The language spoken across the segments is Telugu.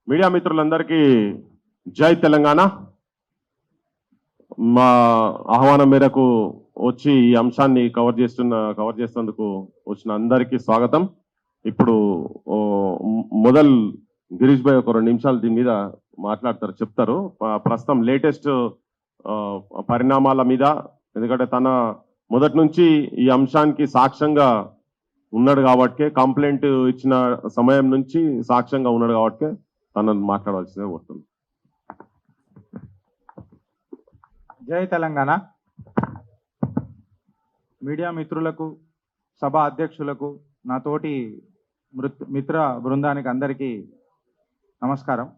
మీడియా మిత్రులందరికీ జై తెలంగాణ. మా ఆహ్వానం మేరకు వచ్చి ఈ అంశాన్ని కవర్ చేస్తున్నందుకు వచ్చిన అందరికీ స్వాగతం. ఇప్పుడు మొదల్ గిరీష్ భాయ్ ఒక 2 నిమిషాలు దీని మీద మాట్లాడతారు, చెప్తారు ప్రస్తుతం లేటెస్ట్ పరిణామాల మీద. ఎందుకంటే తన మొదటి నుంచి ఈ అంశానికి సాక్ష్యంగా ఉన్నాడు కాబట్టి, కంప్లైంట్ ఇచ్చిన సమయం నుంచి సాక్ష్యంగా ఉన్నాడు కాబట్టి తనను మాట్లాడాల్సిందే కోరుతుంది. జై తెలంగాణ. మీడియా మిత్రులకు, సభ అధ్యక్షులకు, నా తోటి మిత్ర బృందానికి అందరికీ నమస్కారం.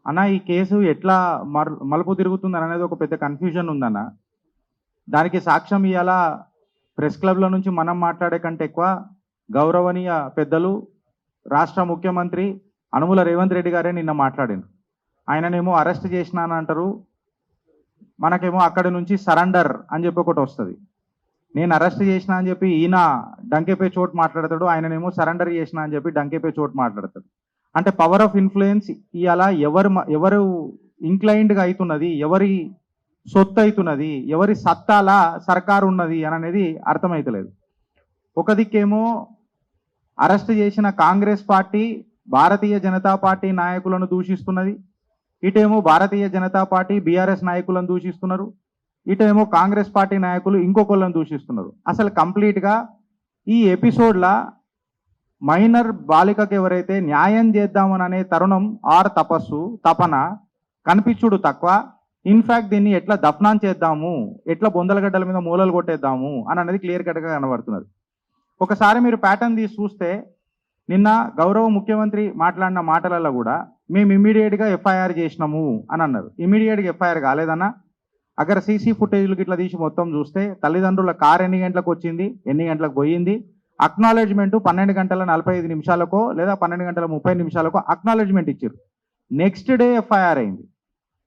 అన్న, ఈ కేసు ఎట్లా మలుపు తిరుగుతుంది అనేది ఒక పెద్ద కన్ఫ్యూజన్ ఉందన్న. దానికి సాక్ష్యం ఇవాళ ప్రెస్ క్లబ్ల నుంచి మనం మాట్లాడే కంటే ఎక్కువ గౌరవనీయ పెద్దలు రాష్ట్ర ముఖ్యమంత్రి అనుముల రేవంత్ రెడ్డి గారే నిన్న మాట్లాడారు. ఆయననేమో అరెస్ట్ చేసినానంటారు, మనకేమో అక్కడి నుంచి సరెండర్ అని చెప్పి ఒకటి వస్తుంది. నేను అరెస్ట్ చేసిన అని చెప్పి ఈయన డంకేపే చోటు మాట్లాడతాడు, ఆయననేమో సరెండర్ చేసిన అని చెప్పి డంకేపే చోటు మాట్లాడతాడు. అంటే పవర్ ఆఫ్ ఇన్ఫ్లుయెన్స్ ఇవాళ ఎవరు ఇంక్లైన్డ్గా అవుతున్నది, ఎవరి సొత్తు అవుతున్నది, ఎవరి సత్తాల సర్కారు ఉన్నది అని అనేది అర్థమవుతలేదు. ఒక దిక్కేమో అరెస్ట్ చేసిన కాంగ్రెస్ పార్టీ భారతీయ జనతా పార్టీ నాయకులను దూషిస్తున్నది, ఇటేమో భారతీయ జనతా పార్టీ బీఆర్ఎస్ నాయకులను దూషిస్తున్నారు, ఇటేమో కాంగ్రెస్ పార్టీ నాయకులు ఇంకొకళ్ళని దూషిస్తున్నారు. అసలు కంప్లీట్గా ఈ ఎపిసోడ్లా మైనర్ బాలికకు ఎవరైతే న్యాయం చేద్దామని అనే తరుణం ఆర్ తపన కనిపించుడు తక్కువ, ఇన్ఫ్యాక్ట్ దీన్ని ఎట్లా దఫనాన్ చేద్దాము, ఎట్లా బొందలగడ్డల మీద మూలలు కొట్టేద్దాము అని అనేది క్లియర్ కట్గా కనబడుతున్నది. ఒకసారి మీరు ప్యాటర్న్ తీసి చూస్తే నిన్న గౌరవ ముఖ్యమంత్రి మాట్లాడిన మాటలలో కూడా మేము ఇమ్మీడియట్గా ఎఫ్ఐఆర్ చేసినాము అని అన్నారు. ఇమ్మీడియట్గా ఎఫ్ఐఆర్ కాలేదన్నా. అక్కడ సీసీ ఫుటేజ్లు ఇట్లా తీసి మొత్తం చూస్తే తల్లిదండ్రుల కార్ ఎన్ని గంటలకు వచ్చింది, ఎన్ని గంటలకు పోయింది, అక్నాలెడ్జ్మెంట్ 12 గంటల 45 నిమిషాలకో లేదా 12 గంటల 30 నిమిషాలకో అక్నాలెడ్జ్మెంట్ ఇచ్చారు. నెక్స్ట్ డే ఎఫ్ఐఆర్ అయింది.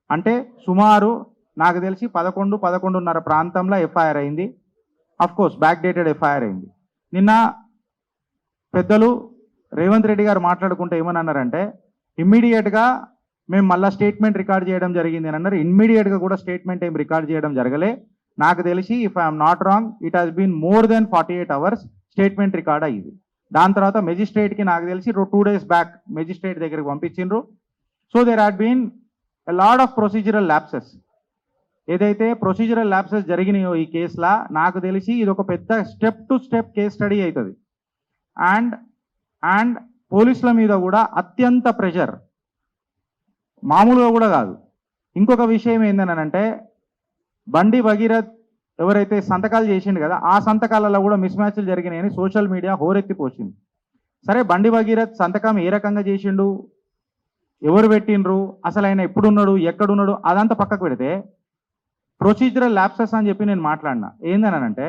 అంటే సుమారు నాకు తెలిసి 11-11:30 ప్రాంతంలో ఎఫ్ఐఆర్ అయింది. అఫ్కోర్స్ బ్యాక్ డేటెడ్ ఎఫ్ఐఆర్ అయింది. నిన్న పెద్దలు రేవంత్ రెడ్డి గారు మాట్లాడుకుంటే ఏమని అన్నారంటే, ఇమ్మీడియట్గా మేము మళ్ళీ స్టేట్మెంట్ రికార్డ్ చేయడం జరిగింది అని అన్నారు. ఇమ్మీడియట్గా కూడా స్టేట్మెంట్ ఏం రికార్డ్ చేయడం జరగలే. నాకు తెలిసి if I'm not wrong it has been more than 48 hours statement record అయ్యింది. దాని తర్వాత మెజిస్ట్రేట్కి నాకు తెలిసి 2 days బ్యాక్ మెజిస్ట్రేట్ దగ్గరికి పంపించిండ్రు. So there had been a lot of procedural lapses. ఏదైతే ప్రొసీజరల్ ల్యాప్సెస్ జరిగినాయో ఈ కేసులా నాకు తెలిసి ఇది ఒక పెద్ద step to step case study అవుతుంది. అండ్ పోలీసుల మీద కూడా అత్యంత ప్రెషర్, మామూలుగా కూడా కాదు. ఇంకొక విషయం ఏంటంటే బండి భగీరథ్ ఎవరైతే సంతకాలు చేసిండు కదా, ఆ సంతకాలలో కూడా మిస్ మ్యాచ్లు జరిగినాయని సోషల్ మీడియా హోరెత్తిపోసింది. సరే, బండి భగీరథ్ సంతకం ఏ రకంగా చేసిండు, ఎవరు పెట్టిండ్రు, అసలు ఆయన ఎప్పుడున్నాడు, ఎక్కడున్నాడు, అదంతా పక్కకు పెడితే ప్రొసీజరల్ ల్యాప్సెస్ అని చెప్పి నేను మాట్లాడినా. ఏందనంటే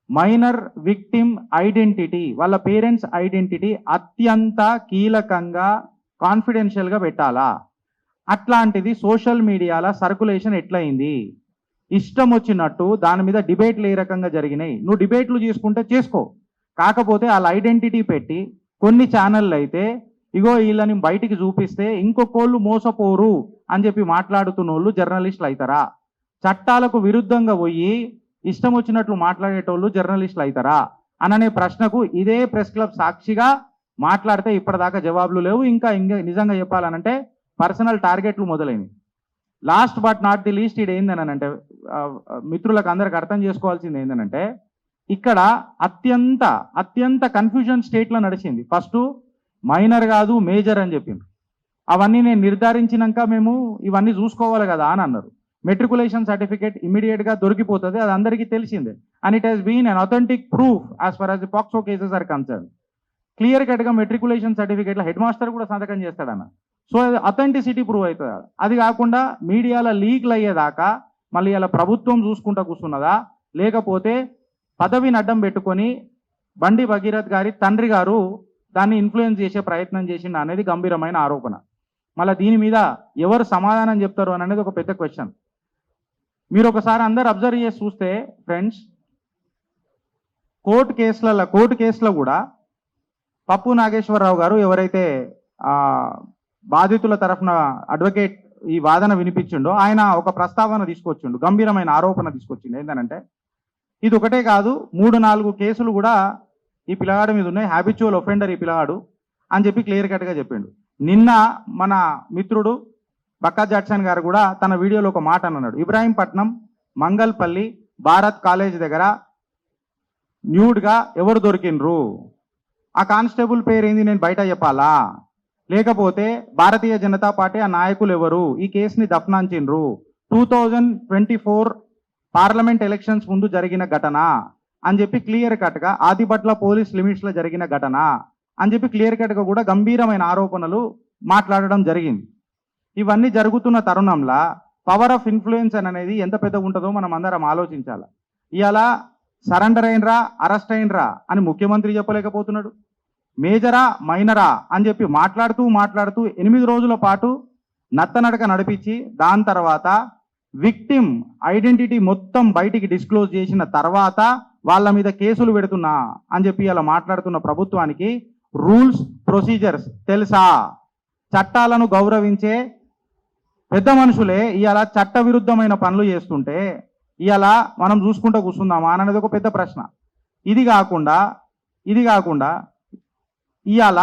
మైనర్ విక్టిమ్ ఐడెంటిటీ, వాళ్ళ పేరెంట్స్ ఐడెంటిటీ అత్యంత కీలకంగా కాన్ఫిడెన్షియల్గా పెట్టాలా. అట్లాంటిది సోషల్ మీడియాలో సర్కులేషన్ ఎట్లయింది, ఇష్టం వచ్చినట్టు దాని మీద డిబేట్లు ఏ రకంగా జరిగినాయి. నువ్వు డిబేట్లు చేసుకుంటే చేసుకో, కాకపోతే వాళ్ళ ఐడెంటిటీ పెట్టి కొన్ని ఛానళ్ళు అయితే ఇగో వీళ్ళని బయటికి చూపిస్తే ఇంకొకళ్ళు మోసపోరు అని చెప్పి మాట్లాడుతున్న వాళ్ళు జర్నలిస్టులు అవుతారా? చట్టాలకు విరుద్ధంగా పోయి ఇష్టం వచ్చినట్లు మాట్లాడేటోళ్ళు జర్నలిస్టులు అవుతారా అననే ప్రశ్నకు ఇదే ప్రెస్ క్లబ్ సాక్షిగా మాట్లాడితే ఇప్పటిదాకా జవాబులు లేవు. ఇంకా నిజంగా చెప్పాలనంటే పర్సనల్ టార్గెట్లు మొదలైనవి. Last but not the least ఇది ఏందనంటే మిత్రులకు అందరికి అర్థం చేసుకోవాల్సింది ఏంటంటే ఇక్కడ అత్యంత కన్ఫ్యూజన్ స్టేట్లో నడిచింది. ఫస్ట్ మైనర్ కాదు మేజర్ అని చెప్పింది. అవన్నీ నేను నిర్ధారించినాక మేము ఇవన్నీ చూసుకోవాలి కదా అని అన్నారు. మెట్రికులేషన్ సర్టిఫికేట్ ఇమీడియట్గా దొరికిపోతుంది, అది అందరికీ తెలిసిందే. And it has been an authentic proof as far as the POCSO cases are concern. Clear కట్గా మెట్రికులేషన్ సర్టిఫికేట్లో హెడ్ మాస్టర్ కూడా సంతకం చేస్తాడన్న. సో అది అథెంటిసిటీ ప్రూవ్ అవుతుంది. అది కాకుండా మీడియాలో లీక్లు అయ్యేదాకా మళ్ళీ ఇలా ప్రభుత్వం చూసుకుంటా కూర్చున్నదా, లేకపోతే పదవిని అడ్డం పెట్టుకొని బండి భగీరథ్ గారి తండ్రి గారు దాన్ని ఇన్ఫ్లుయెన్స్ చేసే ప్రయత్నం చేసిండు అనేది గంభీరమైన ఆరోపణ. మళ్ళీ దీని మీద ఎవరు సమాధానం చెప్తారు అని అనేది ఒక పెద్ద క్వశ్చన్. మీరు ఒకసారి అందరు అబ్జర్వ్ చేసి చూస్తే ఫ్రెండ్స్, కోర్టు కేసులో కూడా పప్పు నాగేశ్వరరావు గారు ఎవరైతే బాధితుల తరఫున అడ్వకేట్ ఈ వాదన వినిపించిండో ఆయన ఒక ప్రస్తావన తీసుకొచ్చిండు, గంభీరమైన ఆరోపణ తీసుకొచ్చిండు. ఏంటంటే ఇది ఒకటే కాదు, 3-4 కేసులు కూడా ఈ పిల్లగాడి మీద ఉన్నాయి, హ్యాబిచువల్ ఒఫెండర్ ఈ పిల్లగాడు అని చెప్పి క్లియర్ కట్గా చెప్పిండు. నిన్న మన మిత్రుడు బక్కా జాక్సన్ గారు కూడా తన వీడియోలో ఒక మాట అన్నాడు, ఇబ్రాహీంపట్నం మంగల్పల్లి భారత్ కాలేజ్ దగ్గర న్యూడ్గా ఎవరు దొరికిండ్రు, ఆ కానిస్టేబుల్ పేరు ఏంది నేను బయట చెప్పాలా, లేకపోతే భారతీయ జనతా పార్టీ ఆ నాయకులు ఎవరు ఈ కేసుని దఫనాంచిండ్రు, 2024 పార్లమెంట్ ఎలక్షన్స్ ముందు జరిగిన ఘటన అని చెప్పి క్లియర్ కట్గా, ఆదిబట్ల పోలీస్ లిమిట్స్లో జరిగిన ఘటన అని చెప్పి క్లియర్ కట్గా కూడా గంభీరమైన ఆరోపణలు మాట్లాడడం జరిగింది. ఇవన్నీ జరుగుతున్న తరుణంలో పవర్ ఆఫ్ ఇన్ఫ్లుయెన్స్ అనేది ఎంత పెద్దగా ఉంటుందో మనం అందరం ఆలోచించాలి. ఇవాళ సరెండర్ అయినరా అరెస్ట్ అయినరా అని ముఖ్యమంత్రి చెప్పలేకపోతున్నాడు, మేజరా మైనరా అని చెప్పి మాట్లాడుతూ 8 రోజుల పాటు నత్తనడక నడిపించి దాని తర్వాత విక్టిమ్ ఐడెంటిటీ మొత్తం బయటికి డిస్క్లోజ్ చేసిన తర్వాత వాళ్ళ మీద కేసులు పెడుతున్నా అని చెప్పి ఇలా మాట్లాడుతున్న ప్రభుత్వానికి రూల్స్ ప్రొసీజర్స్ తెలుసా? చట్టాలను గౌరవించే పెద్ద మనుషులే ఇవాళ చట్ట విరుద్ధమైన పనులు చేస్తుంటే ఇవాళ మనం చూసుకుంటూ కూర్చుందామా అనేది ఒక పెద్ద ప్రశ్న. ఇది కాకుండా ఇవాళ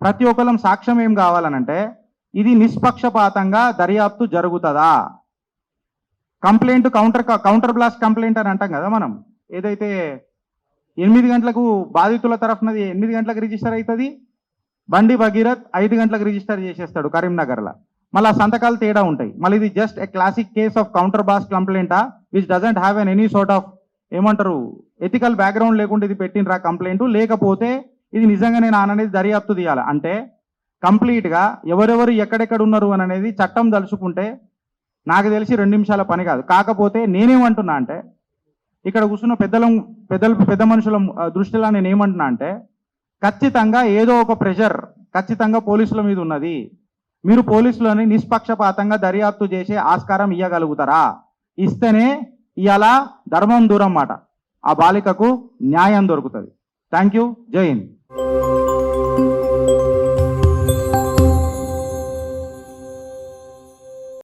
ప్రతి ఒక్కరం సాక్ష్యం ఏం కావాలనంటే ఇది నిష్పక్షపాతంగా దర్యాప్తు జరుగుతుందా? కంప్లైంట్ కౌంటర్ బ్లాస్ట్ కంప్లైంట్ అని అంటాం కదా మనం, ఏదైతే 8 గంటలకు బాధితుల తరఫునది 8 గంటలకు రిజిస్టర్ అవుతుంది, బండి భగీరథ్ 5 గంటలకు రిజిస్టర్ చేసేస్తాడు కరీంనగర్లో, మళ్ళీ సంతకాలు తేడా ఉంటాయి. మళ్ళీ ఇది just a classic case of counter blast కంప్లైంటా which doesn't have any sort of ఏమంటారు ఎథికల్ బ్యాక్గ్రౌండ్ లేకుండా ఇది పెట్టినరా కంప్లైంట్, లేకపోతే ఇది నిజంగానే నాననేది దర్యాప్తు తీయాలి. అంటే కంప్లీట్గా ఎవరెవరు ఎక్కడెక్కడ ఉన్నారు అని అనేది చట్టం తలుచుకుంటే నాకు తెలిసి 2 నిమిషాల పని కాదు. కాకపోతే నేనేమంటున్నా అంటే ఇక్కడ కూర్చున్న పెద్ద మనుషుల దృష్టిలో నేను ఏమంటున్నా అంటే ఖచ్చితంగా ఏదో ఒక ప్రెషర్ ఖచ్చితంగా పోలీసుల మీద ఉన్నది. మీరు పోలీసులని నిష్పక్షపాతంగా దర్యాప్తు చేసే ఆస్కారం ఇవ్వగలుగుతారా? ఇస్తేనే ఇవాళ ధర్మం దూరం మాట, ఆ బాలికకు న్యాయం దొరుకుతుంది. Thank you. జై హింద్.